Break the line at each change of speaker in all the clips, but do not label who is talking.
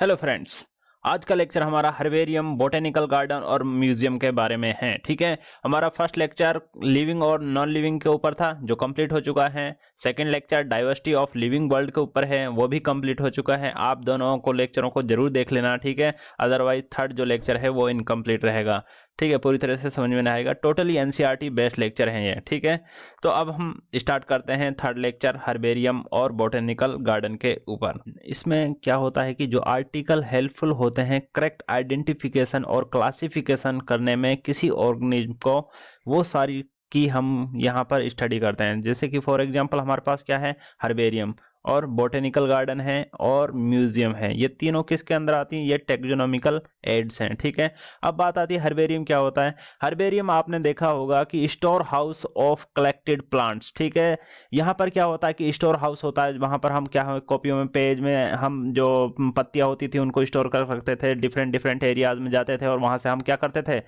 Hello friends. आज का lecture हमारा हर्बेरियम, बोटेनिकल गार्डन और म्यूजियम के बारे में है। ठीक है, हमारा फर्स्ट लेक्चर लिविंग और नॉन लिविंग के ऊपर था जो कंप्लीट हो चुका है। Second lecture diversity of living world के ऊपर है, वो भी कंप्लीट हो चुका है। आप दोनों को लेक्चरों को जरूर देख लेना, ठीक है, अदरवाइज थर्ड जो लेक्चर है वो इनकम्प्लीट रहेगा। ठीक है, पूरी तरह से समझ में नहीं आएगा। टोटली एनसीईआरटी बेस्ड लेक्चर हैं ये। ठीक है, तो अब हम स्टार्ट करते हैं थर्ड लेक्चर हर्बेरियम और बोटेनिकल गार्डन के ऊपर। इसमें क्या होता है कि जो आर्टिकल हेल्पफुल होते हैं करेक्ट आइडेंटिफिकेशन और क्लासिफिकेशन करने में किसी ऑर्गेनिज्म को, वो सारी की हम यहाँ पर स्टडी करते हैं। जैसे कि फॉर एग्जांपल हमारे पास क्या है, हर्बेरियम और बोटेनिकल गार्डन है और म्यूजियम है। ये तीनों किसके अंदर आती हैं? ये टेक्सोनोमिकल एड्स हैं। ठीक है, अब बात आती है हर्बेरियम क्या होता है। हर्बेरियम आपने देखा होगा कि store house of collected plants. ठीक है, यहाँ पर क्या होता है कि स्टोर हाउस होता है, वहाँ पर हम क्या कॉपियों में, पेज में हम जो पत्तियाँ होती थी उनको स्टोर कर रखते थे, डिफरेंट डिफरेंट एरियाज में जाते थे और वहाँ से हम क्या करते थे,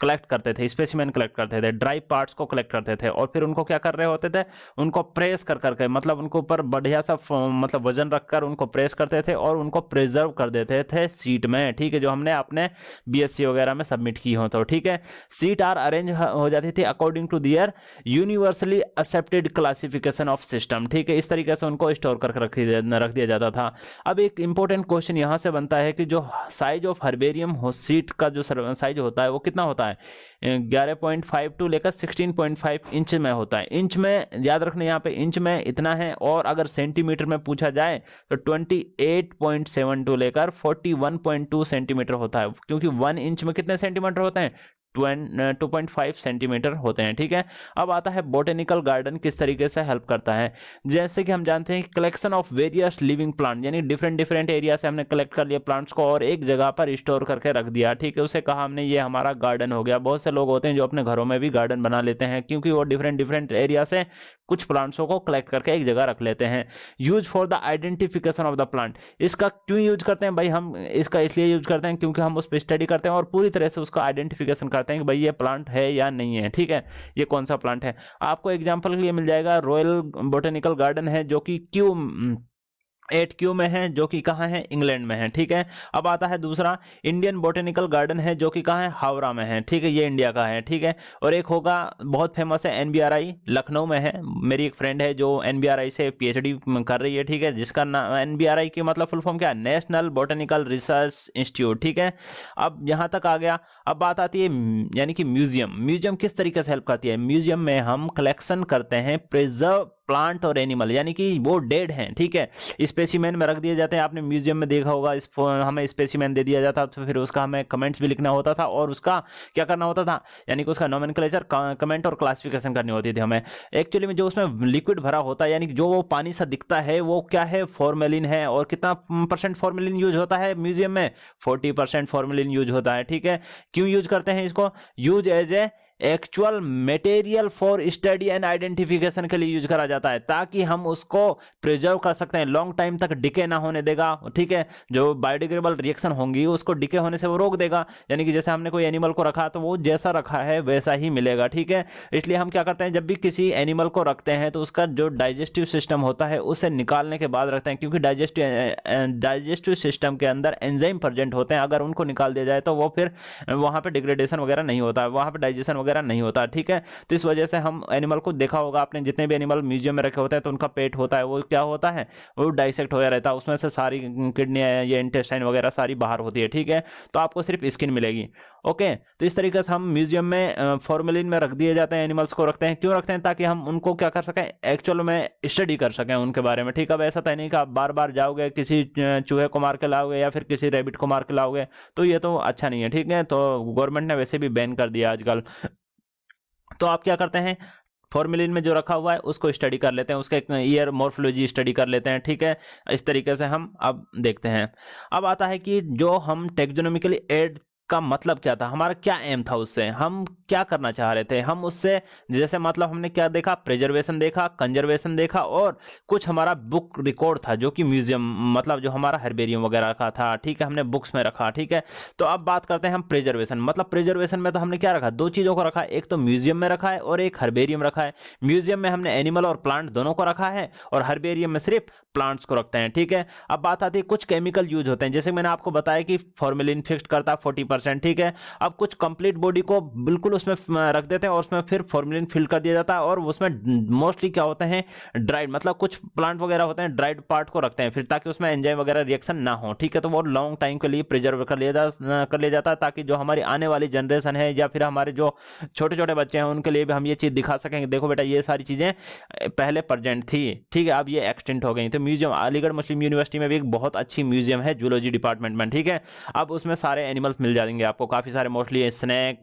कलेक्ट करते थे, स्पेसिमेन कलेक्ट करते थे, ड्राई पार्ट्स को कलेक्ट करते थे और फिर उनको क्या कर रहे होते थे, उनको प्रेस कर करके, मतलब उनको ऊपर बढ़िया सा मतलब वजन रखकर उनको प्रेस करते थे और उनको प्रिजर्व कर देते थे सीट में। ठीक है, जो हमने अपने बीएससी वगैरह में सबमिट की हो तो। ठीक है, सीट आर अरेंज हो जाती थी according to their universally accepted classification of system. ठीक है, इस तरीके से उनको स्टोर करके रख दिया जाता था। अब एक इंपॉर्टेंट क्वेश्चन यहाँ से बनता है कि जो साइज ऑफ हर्बेरियम हो सीट का जो साइज होता है वो कितना होता है? 11.52 लेकर 16.5 इंच में होता है। इंच में याद रखना, यहाँ पे इंच में इतना है, और अगर सेंटीमीटर में पूछा जाए तो 28.72 लेकर 41.2 सेंटीमीटर होता है, क्योंकि 1 इंच में कितने सेंटीमीटर होते हैं? 2.5 सेंटीमीटर होते हैं। ठीक है, अब आता है बोटेनिकल गार्डन किस तरीके से हेल्प करता है। जैसे कि हम जानते हैं collection of various living plant, यानी डिफरेंट डिफरेंट एरिया से हमने कलेक्ट कर लिया प्लांट्स को और एक जगह पर स्टोर करके रख दिया। ठीक है, उसे कहा हमने ये हमारा गार्डन हो गया। बहुत से लोग होते हैं जो अपने घरों में भी गार्डन बना लेते हैं, क्योंकि वो डिफरेंट डिफरेंट एरिया से कुछ प्लांट्सों को कलेक्ट करके एक जगह रख लेते हैं। Use for the identification of the plant, इसका क्यों यूज करते हैं भाई? हम इसका इसलिए यूज करते हैं क्योंकि हम उस पर स्टडी करते हैं और पूरी तरह से उसका आइडेंटिफिकेशन करते हैं कि भाई ये प्लांट है या नहीं है। ठीक है, ये कौन सा प्लांट है। आपको एग्जांपल के लिए मिल जाएगा रॉयल बोटेनिकल गार्डन है जो कि क्यू 8Q में है, जो कि कहाँ है? इंग्लैंड में है। ठीक है, अब आता है दूसरा इंडियन बोटेनिकल गार्डन है जो कि कहाँ है? हावड़ा में है। ठीक है, ये इंडिया का है। ठीक है, और एक होगा बहुत फेमस है NBRI, लखनऊ में है। मेरी एक फ्रेंड है जो NBRI से PhD कर रही है। ठीक है, जिसका नाम NBRI की मतलब फुल फॉर्म क्या है? National botanical research institute. ठीक है, अब यहाँ तक आ गया। अब बात आती है यानी कि म्यूजियम। म्यूजियम किस तरीके से हेल्प करती है? म्यूजियम में हम कलेक्शन करते हैं प्रिजर्व प्लांट और एनिमल, यानी कि वो डेड हैं। ठीक है, स्पेसिमेन में रख दिए जाते हैं। आपने म्यूजियम में देखा होगा, हमें स्पेसिमेन दे दिया जाता तो फिर उसका हमें कमेंट्स भी लिखना होता था और उसका क्या करना होता था, यानी कि उसका नोमेनक्लेचर, कमेंट और क्लासिफिकेशन करनी होती थी हमें। एक्चुअली में जो उसमें लिक्विड भरा होता है, यानी कि जो वो पानी सा दिखता है, वो क्या है? फॉर्मेलिन है। और कितना % फॉर्मेलिन यूज होता है म्यूजियम में? 40% फॉर्मेलिन यूज होता है। ठीक है, क्यों यूज करते हैं इसको? Use as a actual material for study and identification के लिए यूज करा जाता है, ताकि हम उसको प्रिजर्व कर सकते हैं, लॉन्ग टाइम तक डिके ना होने देगा। ठीक है, जो बायोडिग्रेडेबल रिएक्शन होंगी उसको डिके होने से वो रोक देगा, यानी कि जैसे हमने कोई एनिमल को रखा तो वो जैसा रखा है वैसा ही मिलेगा। ठीक है, इसलिए हम क्या करते हैं, जब भी किसी एनिमल को रखते हैं तो उसका जो डाइजेस्टिव सिस्टम होता है उसे निकालने के बाद रखते हैं, क्योंकि डाइजेस्टिव सिस्टम के अंदर एंजाइम प्रेजेंट होते हैं। अगर उनको निकाल दिया जाए तो वो फिर वहां पे डिग्रेडेशन वगैरह नहीं होता है, वहां पे डाइजेशन वगैरह नहीं होता। ठीक है, तो इस वजह से हम एनिमल को देखा होगा आपने, जितने भी एनिमल म्यूजियम में रखे होते हैं तो उनका पेट होता है, वो क्या होता है? वो डाइसेक्ट होया रहता है, उसमें से सारी किडनी, ये इंटेस्टाइन वगैरह सारी बाहर होती है। ठीक है, तो आपको सिर्फ स्किन मिलेगी। ओके, तो इस तरीके से हम म्यूजियम में फॉर्मेलिन में रख दिए जाते हैं, एनिमल्स को रखते हैं। क्यों रखते हैं? ताकि हम उनको क्या कर सकें, एक्चुअल में स्टडी कर सकें उनके बारे में। ठीक है, अब ऐसा तो नहीं कि आप बार बार जाओगे किसी चूहे को मार के लाओगे या फिर किसी रैबिट को मार के लाओगे, तो ये तो अच्छा नहीं है। ठीक है, तो गवर्नमेंट ने वैसे भी बैन कर दिया आजकल। तो आप क्या करते हैं, फॉर्मेलिन में जो रखा हुआ है उसको स्टडी कर लेते हैं, उसका एक ईयर मॉर्फोलॉजी स्टडी कर लेते हैं। ठीक है, इस तरीके से हम अब देखते हैं। अब आता है कि जो हम टेक्सोनोमिकली एड का मतलब क्या था, हमारा क्या एम था, उससे हम क्या करना चाह रहे थे। हम उससे जैसे मतलब हमने क्या देखा, प्रिजर्वेशन देखा, कंजर्वेशन देखा, और कुछ हमारा बुक रिकॉर्ड था जो कि म्यूजियम, मतलब जो हमारा हर्बेरियम वगैरह का था। ठीक है, हमने बुक्स में रखा। ठीक है, तो अब बात करते हैं हम प्रिजर्वेशन। मतलब प्रिजर्वेशन में तो हमने क्या रखा, दो चीजों को रखा, एक तो म्यूजियम में रखा है और एक हर्बेरियम रखा है। म्यूजियम में हमने एनिमल और प्लांट दोनों को रखा है और हर्बेरियम में सिर्फ प्लांट्स को रखते हैं, ठीक है। अब बात आती है कुछ केमिकल यूज होते हैं, जैसे मैंने आपको बताया कि फॉर्मेलिन फिक्स्ड करता है 40%, ठीक है। अब कुछ कंप्लीट बॉडी को बिल्कुल उसमें रख देते हैं और उसमें फिर फॉर्मेलिन फिल कर दिया जाता है, और उसमें मोस्टली क्या होते हैं, ड्राइड, मतलब कुछ प्लांट वगैरह होते हैं ड्राइड पार्ट को रखते हैं फिर, ताकि उसमें एंजाइम वगैरह रिएक्शन ना हो, ठीक है। तो वो लॉन्ग टाइम के लिए प्रिजर्व कर लिया जाता है, ताकि जो हमारी आने वाली जनरेशन है या फिर हमारे जो छोटे छोटे बच्चे हैं उनके लिए भी हम ये चीज दिखा सकेंगे, देखो बेटा ये सारी चीजें पहले प्रेजेंट थी, ठीक है, अब ये एक्सटेंट हो गई। तो म्यूजियम अलीगढ़ मुस्लिम यूनिवर्सिटी में भी एक बहुत अच्छी म्यूजियम है जूलॉजी डिपार्टमेंट में, ठीक है। अब उसमें सारे एनिमल्स मिल जाएंगे आपको, काफी सारे, मोस्टली स्नैक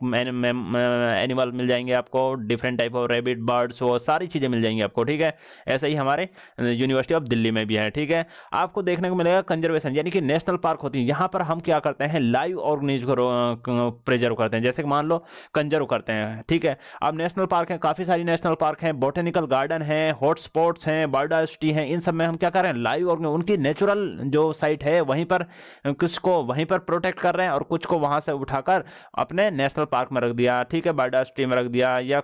एनिमल मिल जाएंगे आपको, different type of rabbit, birds, वो सारी चीजें मिल जाएंगी आपको, ठीक है। ऐसे ही हमारे यूनिवर्सिटी ऑफ दिल्ली में भी है, ठीक है। आपको देखने को मिलेगा कंजर्वेशन, यानी कि नेशनल पार्क होती है, यहाँ पर हम क्या करते हैं, लाइव ऑर्गेनिज्म को प्रिजर्व करते हैं, जैसे कि मान लो कंजर्व करते हैं, ठीक है। अब नेशनल पार्क है, काफी सारी नेशनल पार्क हैं, बोटेनिकल गार्डन है, हॉटस्पॉट्स हैं, बायोडाइवर्सिटी है, इन सब में हम क्या कर रहे हैं, लाइव और उनकी नेचुरल जो साइट है वहीं पर कुछ को वहीं पर प्रोटेक्ट कर रहे हैं और कुछ को वहां से उठाकर अपने नेशनल पार्क में रख दिया, ठीक है, बायोडाइवर्सिटी में रख दिया, या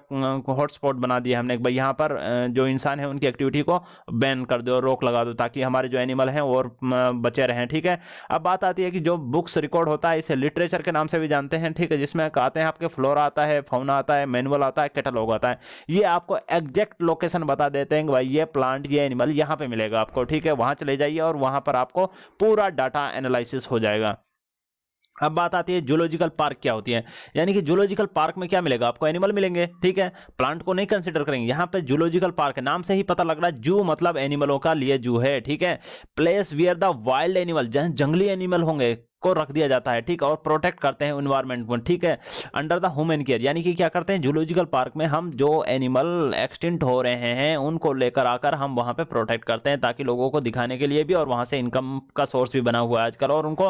हॉटस्पॉट बना दिया हमने भाई, यहाँ पर जो इंसान है उनकी एक्टिविटी को बैन कर दो, रोक लगा दो, ताकि हमारे जो एनिमल हैं और बचे रहें, ठीक है। अब बात आती है कि जो बुक्स रिकॉर्ड होता है इसे लिटरेचर के नाम से भी जानते हैं, ठीक है, जिसमें आते हैं आपके फ्लोरा आता है, फौना आता है, मैनुअल आता है, कैटलॉग आता है, ये आपको एग्जैक्ट लोकेशन बता देते हैं कि भाई ये प्लांट, ये एनिमल यहाँ पे मिलेगा आपको, ठीक है। वहां चले जाइए और वहां पर आपको पूरा डाटा एनालिसिस हो जाएगा। अब बात आती है जूलॉजिकल पार्क क्या होती है, यानी कि जूलॉजिकल पार्क में क्या मिलेगा आपको, एनिमल मिलेंगे, ठीक है, प्लांट को नहीं कंसीडर करेंगे। यहाँ पे जूलॉजिकल पार्क है, नाम से ही पता लग रहा है, जू मतलब एनिमलों का लिए जू है, ठीक है। Place wear the wild animal, जहां जंगली एनिमल होंगे को रख दिया जाता है, ठीक है, और प्रोटेक्ट करते हैं एनवायरनमेंट को, ठीक है, अंडर द ह्यूमन केयर, यानी कि क्या करते हैं जूलॉजिकल पार्क में हम जो एनिमल एक्सटिंक्ट हो रहे हैं उनको लेकर आकर हम वहां पे प्रोटेक्ट करते हैं, ताकि लोगों को दिखाने के लिए भी, और वहां से इनकम का सोर्स भी बना हुआ है आजकल, और उनको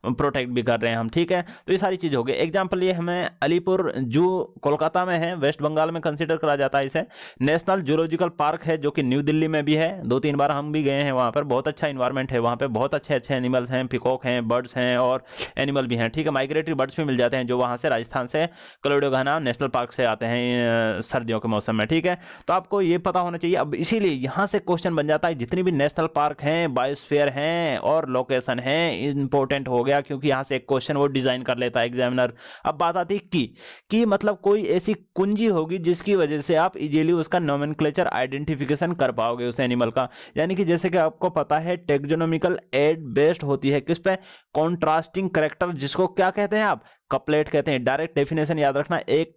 प्रोटेक्ट भी कर रहे हैं हम, ठीक है। तो ये सारी चीज हो गई। एग्जाम्पल ये हमें अलीपुर जू कोलकाता में है, वेस्ट बंगाल में कंसिडर करा जाता है इसे। नेशनल जूलॉजिकल पार्क है जो कि न्यू दिल्ली में भी है, 2-3 बार हम भी गए हैं वहां पर, बहुत अच्छा इन्वायरमेंट है वहां पे, बहुत अच्छे अच्छे एनिमल्स हैं, पिकॉक हैं, बर्ड्स हैं और एनिमल भी हैं, ठीक है। माइग्रेटरी बर्ड्स भी मिल जाते हैं जो वहां से राजस्थान से कलोडोगाना नेशनल पार्क से आते हैं सर्दियों के मौसम में, ठीक है। तो आपको ये पता होना चाहिए। अब इसीलिए यहां से क्वेश्चन बन जाता है, जितनी भी नेशनल पार्क हैं, बायोस्फीयर हैं और लोकेशन है, इंपॉर्टेंट हो गया, क्योंकि यहां से एक क्वेश्चन वो डिजाइन कर लेता है एग्जामिनर। अब बात आती है की मतलब कोई ऐसी कुंजी होगी जिसकी वजह से आप इजीली उसका नोमेनक्लेचर आइडेंटिफिकेशन कर पाओगे उस एनिमल का, यानी कि जैसे कि आपको पता है टेक्सोनोमिकल एड बेस्ड होती है किस पे, कॉन्ट्रास्टिंग करेक्टर, जिसको क्या कहते हैं आप, कपलेट कहते हैं। डायरेक्ट डेफिनेशन याद रखना, एक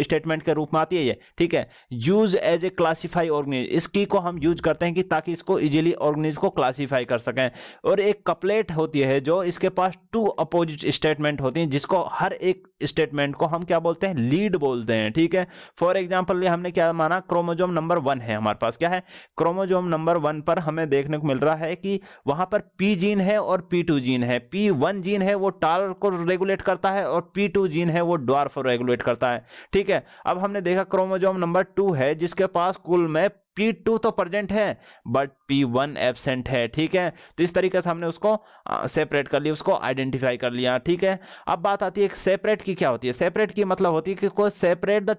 स्टेटमेंट के रूप में आती है ये, ठीक है। Use as a classify organism, इस की को हम यूज करते हैं कि ताकि इसको इजीली ऑर्गेनिज्म को क्लासीफाई कर सकें। और एक कपलेट होती है जो इसके पास 2 अपोजिट स्टेटमेंट होती हैं, जिसको हर एक स्टेटमेंट को हम क्या बोलते हैं, लीड बोलते हैं, ठीक है। फॉर एग्जाम्पल हमने क्या माना, क्रोमोजोम नंबर 1 है हमारे पास, क्या है, क्रोमोजोम नंबर 1 पर हमें देखने को मिल रहा है कि वहां पर P जीन है और P2 जीन है। P1 जीन है वो टाल को रेगुलेट करता है और P2 जीन है वो ड्वार्फ को रेगुलेट करता है, ठीक है। अब हमने देखा क्रोमोजोम नंबर 2 है जिसके पास कुल में P2 तो प्रेजेंट है बट P1 एब्सेंट है, ठीक है। तो इस तरीके से हमने उसको सेपरेट कर लिया, उसको आइडेंटिफाई कर लिया, ठीक है। अब बात आती है सेपरेट की, क्या होती है सेपरेट की, मतलब होती है कि कोई separate the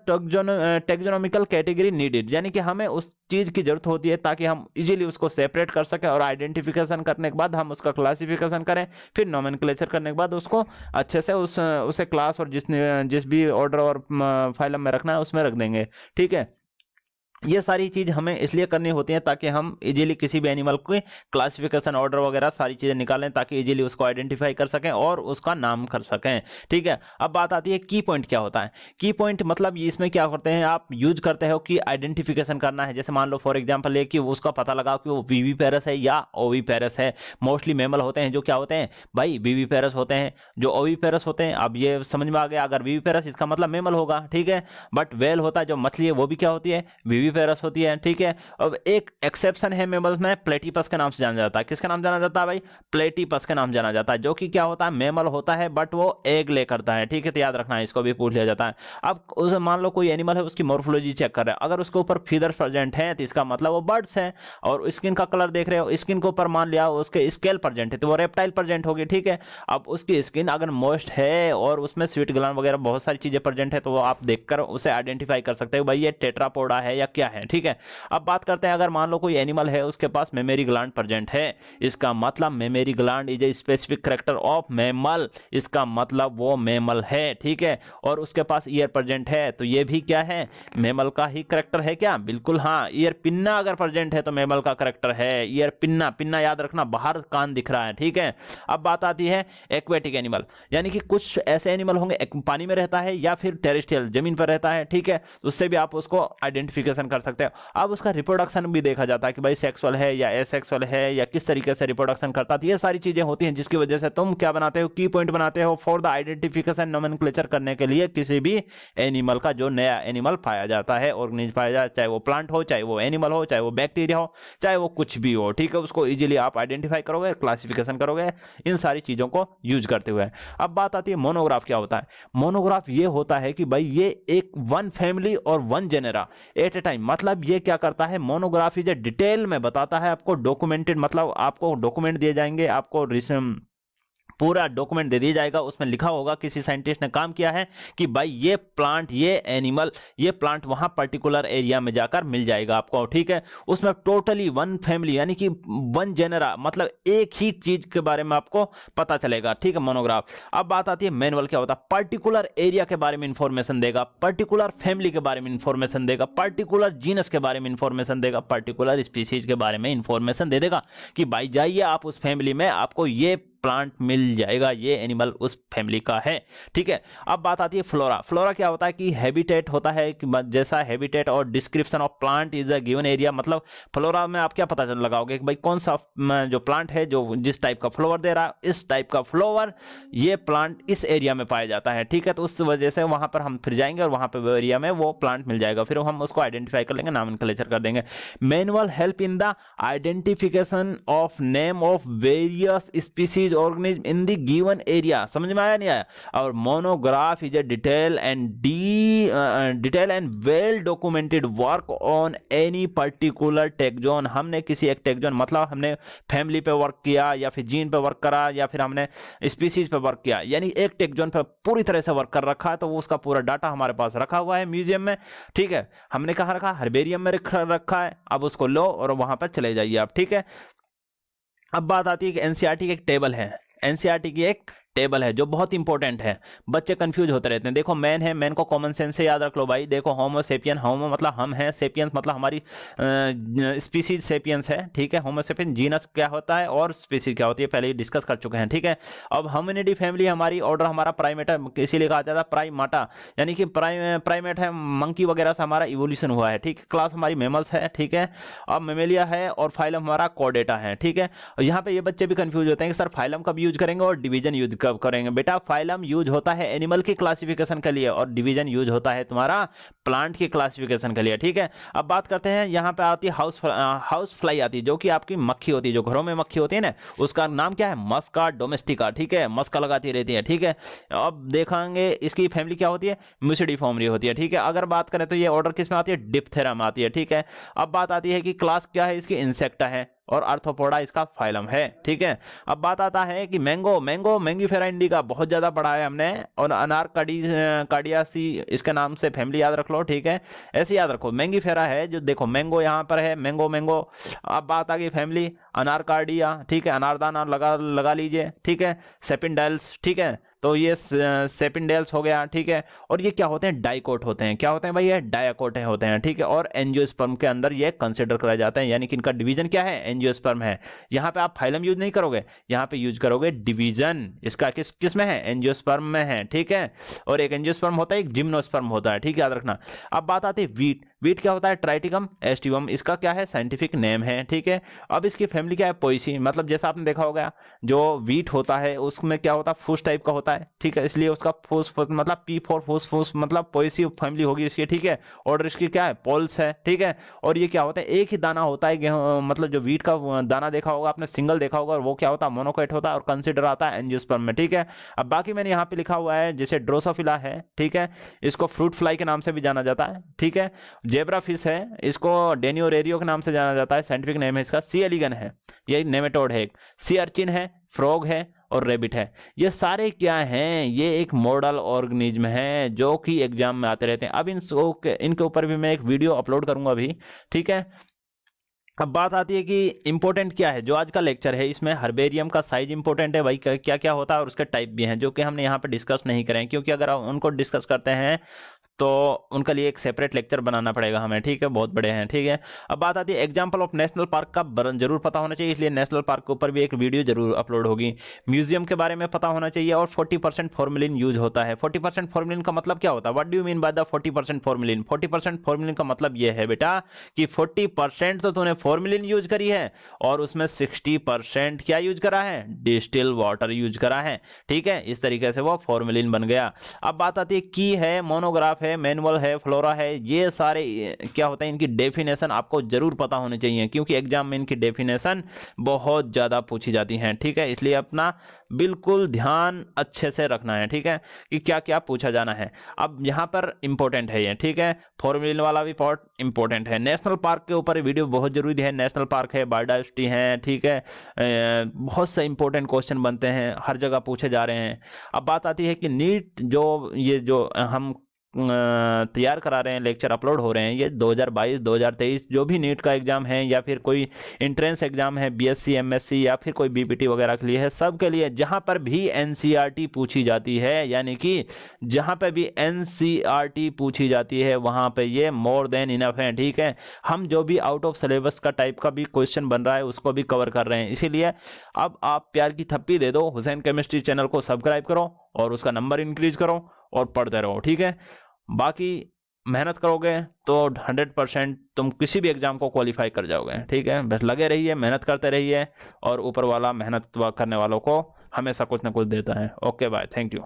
taxonomical category needed, यानी कि हमें उस चीज की जरूरत होती है ताकि हम इजीली उसको सेपरेट कर सकें, और आइडेंटिफिकेशन करने के बाद हम उसका क्लासिफिकेशन करें, फिर नोमेनक्लेचर करने के बाद उसको अच्छे से उसे क्लास और जिस भी ऑर्डर और फाइलम में रखना है उसमें रख देंगे, ठीक है। ये सारी चीज हमें इसलिए करनी होती है ताकि हम इजीली किसी भी एनिमल के क्लासिफिकेशन ऑर्डर वगैरह सारी चीजें निकालें, ताकि इजीली उसको आइडेंटिफाई कर सकें और उसका नाम कर सकें, ठीक है। अब बात आती है की पॉइंट क्या होता है। की पॉइंट मतलब इसमें क्या करते हैं, आप यूज करते हो कि आइडेंटिफिकेशन करना है। जैसे मान लो फॉर एग्जाम्पल ये कि उसका पता लगाओ कि वो वीवी पैरस है या ओवी पैरस है। मोस्टली मेमल होते हैं जो क्या होते हैं भाई, वीवी पैरस होते हैं, जो ओवी पैरस होते हैं। अब ये समझ में आ गया, अगर वीवी पैरस इसका मतलब मेमल होगा, ठीक है। बट वेल होता है जो मछली है वो भी क्या होती है, वीवी पेरस होती है, ठीक है। अब एक एक्सेप्शन है मेमल्स में, प्लेटिपस के नाम से जाना जाता है। किसके नाम जाना जाता है भाई, प्लेटिपस के नाम जाना जाता है, जो कि क्या होता है, मेमल होता है बट वो एग ले करता है, ठीक है। तो याद रखना है, इसको भी पूछ लिया जाता है। अब उसे मान लो कोई एनिमल है, उसकी मोर्फोलॉजी चेक कर रहे हैं, अगर उसके ऊपर फीदर प्रेजेंट है तो इसका मतलब वो बर्ड्स है। और स्किन का कलर देख रहे हो, स्किन के ऊपर मान लिया उसके स्केल प्रेजेंट है तो वो रेप्टाइल प्रेजेंट होगी, ठीक है। अब उसकी स्किन अगर मॉइस्ट है और उसमें स्वीट ग्लैंड वगैरह बहुत सारी चीजें प्रेजेंट है तो वो आप देखकर उसे आइडेंटिफाई कर सकते हो भाई ये टेट्रापोडा है या क्या है, ठीक है। अब बात करते हैं, अगर मान लो कोई एनिमल है उसके पास मेमोरी ग्लैंड प्रेजेंट है, इसका मतलब memory gland is a specific character of mammal, इसका मतलब वो मैमल है, ठीक है। और उसके पास ईयर प्रेजेंट है, तो ये भी क्या है, मैमल का ही कैरेक्टर है क्या, बिल्कुल हाँ। ईयर पिन्ना अगर प्रेजेंट है तो मैमल का कैरेक्टर है। ईयर पिन्ना, पिन्ना याद रखना, बाहर कान दिख रहा है, ठीक है। अब बात आती है एक्वेटिक एनिमल, यानी कि कुछ ऐसे एनिमल होंगे पानी में रहता है या फिर टेरेस्ट्रियल जमीन पर रहता है, ठीक है। उससे भी आप उसको आइडेंटिफिकेशन कर सकते हो। अब उसका रिप्रोडक्शन भी देखा जाता है कि भाई सेक्सुअल है या एसेक्सुअल है या किस तरीके से रिप्रोडक्शन करता है। ये सारी चीजें होती हैं जिसकी वजह से तुम क्या बनाते हो, की पॉइंट बनाते हो फॉर द आइडेंटिफिकेशन नोमेनक्लेचर करने के लिए किसी भी एनिमल का, जो नया एनिमल पाया जाता है, ऑर्गेनिज्म पाया जाता है, चाहे वो प्लांट हो, चाहे वो एनिमल हो, चाहे वो बैक्टीरिया हो, चाहे वो कुछ भी हो, ठीक है। उसको इजीली आप आइडेंटिफाई करोगे, क्लासिफिकेशन करोगे इन सारी चीजों को यूज करते हुए। अब बात आती है मोनोग्राफ क्या होता है। मोनोग्राफ ये होता है कि भाई ये एक वन फैमिली और one genera at a time, मतलब ये क्या करता है, मोनोग्राफ इज डिटेल में बताता है आपको, डॉक्यूमेंटेड, मतलब आपको डॉक्यूमेंट दिए जाएंगे, आपको पूरा डॉक्यूमेंट दे दिया जाएगा, उसमें लिखा होगा किसी साइंटिस्ट ने काम किया है कि भाई ये प्लांट, ये एनिमल, ये प्लांट वहां पर्टिकुलर एरिया में जाकर मिल जाएगा आपको, ठीक है। उसमें टोटली वन फैमिली यानी कि वन जेनरा, मतलब एक ही चीज के बारे में आपको पता चलेगा, ठीक है, मोनोग्राफ। अब बात आती है मैनुअल क्या होता है, पर्टिकुलर एरिया के बारे में इंफॉर्मेशन देगा, पर्टिकुलर फैमिली के बारे में इंफॉर्मेशन देगा, पर्टिकुलर जीनस के बारे में इंफॉर्मेशन देगा, पर्टिकुलर स्पीसीज के बारे में इंफॉर्मेशन दे देगा कि भाई जाइए आप उस फैमिली में, आपको ये प्लांट मिल जाएगा, ये एनिमल उस फैमिली का है, ठीक है। अब बात आती है फ्लोरा। फ्लोरा क्या होता है कि हैबिटेट होता है, कि जैसा हैबिटेट और description of plant is a given area, मतलब फ्लोरा में आप क्या पता चल लगाओगे कि भाई कौन सा जो प्लांट है जो जिस टाइप का फ्लावर दे रहा है, इस टाइप का फ्लावर ये प्लांट इस एरिया में पाया जाता है, ठीक है। तो उस वजह से वहां पर हम फिर जाएंगे और वहां पर वो एरिया में वो प्लांट मिल जाएगा, फिर हम उसको आइडेंटिफाई कर लेंगे, नॉमेनक्लेचर कर देंगे। Manual help in the identification of name of various species organism in the given area, समझ में आया नहीं आया। और monograph is a detail and well documented work on any particular taxon. हमने किसी एक टेक्जोन, मतलब हमने फैमिली पे वर्क किया या फिर जीन पे वर्क करा या फिर हमने स्पीसीज पे वर्क किया, यानी एक टेक्जोन पे पूरी तरह से वर्क कर रखा है, तो वो उसका पूरा डाटा हमारे पास रखा हुआ है म्यूजियम में, ठीक है। हमने कहाँ रखा, हर्बेरियम में रखा है। अब उसको लो और वहां पर चले जाइए आप, ठीक है। अब बात आती है कि एनसीईआरटी की एक टेबल है, एनसीईआरटी की एक टेबल है जो बहुत इंपॉर्टेंट है, बच्चे कंफ्यूज होते रहते हैं। देखो मैन है, मैन को कॉमन सेंस से याद रख लो भाई। देखो होमो सेपियन, होमो मतलब हम हैं, सेपियंस मतलब हमारी स्पीसीज सेपियंस है, ठीक है। होमो सेपियन जीनस क्या होता है और स्पीसीज क्या होती है, पहले ही डिस्कस कर चुके हैं, ठीक है। अब होमिनिडी फैमिली हमारी, ऑर्डर हमारा प्राइमेटा, इसीलिए कहा जाता है प्राइमाटा, यानी कि प्राइमेट है, मंकी वगैरह से हमारा इवोल्यूशन हुआ है, ठीक है। क्लास हमारी मेमल्स है, ठीक है। अब मेमेलिया है और फाइलम हमारा कॉर्डेटा है, ठीक है। और यहाँ पे ये बच्चे भी कंफ्यूज होते हैं कि सर फाइलम कब यूज करेंगे और डिवीजन यूज कब करेंगे। बेटा फाइलम यूज होता है एनिमल की क्लासिफिकेशन के लिए और डिवीजन यूज होता है तुम्हारा प्लांट की क्लासिफिकेशन के लिए, ठीक है। अब बात करते हैं, यहाँ पे आती है हाउस फ्लाई आती है, जो कि आपकी मक्खी होती है, जो घरों में मक्खी होती है ना, उसका नाम क्या है, मस्का डोमेस्टिका, ठीक है। मस्का लगाती रहती है, ठीक है। अब देखेंगे इसकी फैमिली क्या होती है, म्यूसिडिफॉर्मरी होती है, ठीक है। अगर बात करें तो ये ऑर्डर किस में आती है, डिप्थेरा में आती है, ठीक है। अब बात आती है कि क्लास क्या है इसकी, इंसेक्टा है और आर्थ्रोपोडा इसका फाइलम है, ठीक है। अब बात आता है कि मैंगीफेरा इंडिका बहुत ज्यादा पढ़ा है हमने, और अनार कार्डियासी इसके नाम से फैमिली याद रख लो, ठीक है। ऐसे याद रखो, मैंगीफेरा है जो, देखो मैंगो यहाँ पर है, मैंगो। अब बात आ गई फैमिली अनार कार्डिया, ठीक है, अनारदाना लगा लीजिए, ठीक है। सेपिंडाइल्स, ठीक है, तो ये सेपिंडेल्स हो गया, ठीक है। और ये क्या होते हैं, डाइकोट होते हैं, क्या होते हैं भाई, ये डायकोट होते हैं, ठीक है। और एंजियोस्पर्म के अंदर ये कंसिडर कराए जाते हैं, यानी कि इनका डिवीजन क्या है, एंजियोस्पर्म है। यहाँ पे आप फाइलम यूज नहीं करोगे, यहाँ पे यूज करोगे डिवीजन, इसका किस में है, एंजियोस्पर्म में है, ठीक है। और एक एंजियोस्पर्म होता है, एक जिम्नोस्पर्म होता है, ठीक है, याद रखना। अब बात आती है वीट क्या होता है, ट्राइटिकम एस्टिवम इसका क्या है, साइंटिफिक नेम है, ठीक है। अब इसकी फैमिली क्या है, पोएसी, मतलब जैसा आपने देखा होगा जो वीट होता है उसमें क्या होता है, फूस टाइप का होता है, ठीक है। इसलिए उसका फूस मतलब पी फॉर फूस मतलब पोएसी फैमिली होगी इसकी, ठीक है। ऑर्डर इसकी क्या है, पोल्स है, ठीक है। और ये क्या होता है, एक ही दाना होता है गेहूं, मतलब जो वीट का दाना देखा होगा आपने, सिंगल देखा होगा, और वो क्या होता है, मोनोकोट होता है और कंसिडर आता है एंजियोस्पर्म में, ठीक है। अब बाकी मैंने यहाँ पे लिखा हुआ है जैसे ड्रोसोफिला है, ठीक है, इसको फ्रूट फ्लाई के नाम से भी जाना जाता है, ठीक है। जेब्रा फिश है, इसको डेनियोरेरियो के नाम से जाना जाता है, साइंटिफिक नेम है इसका सी एलिगन है, ये नेमेटोड है। सी अर्चिन है, फ्रॉग है, और रैबिट है। ये सारे क्या हैं, ये एक मॉडल ऑर्गेनिज्म है जो कि एग्जाम में आते रहते हैं। अब इनके ऊपर भी मैं एक वीडियो अपलोड करूंगा अभी, ठीक है। अब बात आती है कि इंपॉर्टेंट क्या है, जो आज का लेक्चर है इसमें हर्बेरियम का साइज इंपॉर्टेंट है, भाई क्या क्या होता है, और उसके टाइप भी हैं जो कि हमने यहाँ पे डिस्कस नहीं करें, क्योंकि अगर हम उनको डिस्कस करते हैं तो उनके लिए एक सेपरेट लेक्चर बनाना पड़ेगा हमें, ठीक है, बहुत बड़े हैं, ठीक है। अब बात आती है एग्जाम्पल ऑफ नेशनल पार्क का जरूर पता होना चाहिए, इसलिए नेशनल पार्क के ऊपर भी एक वीडियो जरूर अपलोड होगी। म्यूजियम के बारे में पता होना चाहिए, और 40% फॉर्मेलिन यूज होता है। 40% फॉर्मेलिन का मतलब क्या होता है, what do you mean by the 40% formalin? 40% formalin का मतलब यह है बेटा कि 40% तो तूने फॉर्मेलिन यूज करी है और उसमें 60% क्या यूज करा है, डिस्टिल वाटर यूज करा है, ठीक है। इस तरीके से वो फॉर्मेलिन बन गया। अब बात आती है की है, मोनोग्राफ है, मैनुअल है, फ्लोरा है, ये सारे क्या होता है, इनकी डेफिनेशन आपको जरूर पता होनी चाहिए, क्योंकि एग्जाम में इनकी डेफिनेशन बहुत ज्यादा पूछी जाती हैं, ठीक है। इसलिए अपना बिल्कुल ध्यान अच्छे से रखना है, ठीक है, कि क्या क्या पूछा जाना है। अब यहाँ पर इंपॉर्टेंट है ये, ठीक है, फॉर्मूला वाला भी पार्ट इंपॉर्टेंट है। नेशनल पार्क के ऊपर वीडियो बहुत जरूरी है। नेशनल पार्क है, बायोडाइवर्सिटी है, ठीक है, बहुत से इंपॉर्टेंट क्वेश्चन बनते हैं, हर जगह पूछे जा रहे हैं। अब बात आती है कि नीट जो हम तैयार करा रहे हैं, लेक्चर अपलोड हो रहे हैं, ये 2022 2023 जो भी नीट का एग्जाम है या फिर कोई इंट्रेंस एग्जाम है बीएससी एमएससी या फिर कोई बीपीटी वगैरह के लिए है, सब के लिए जहां पर भी एनसीईआरटी पूछी जाती है, यानी कि जहां पर भी एनसीईआरटी पूछी जाती है वहां पे ये मोर देन इनफ है, ठीक है। हम जो भी आउट ऑफ सिलेबस का टाइप का भी क्वेश्चन बन रहा है उसको भी कवर कर रहे हैं। इसीलिए अब आप प्यार की थप्पी दे दो, हुसैन केमिस्ट्री चैनल को सब्सक्राइब करो और उसका नंबर इंक्रीज करो और पढ़ते रहो, ठीक है। बाकी मेहनत करोगे तो 100% तुम किसी भी एग्जाम को क्वालिफाई कर जाओगे, ठीक है। बस लगे रहिए, मेहनत करते रहिए, और ऊपर वाला मेहनत करने वालों को हमेशा कुछ ना कुछ देता है। Okay bye, thank you.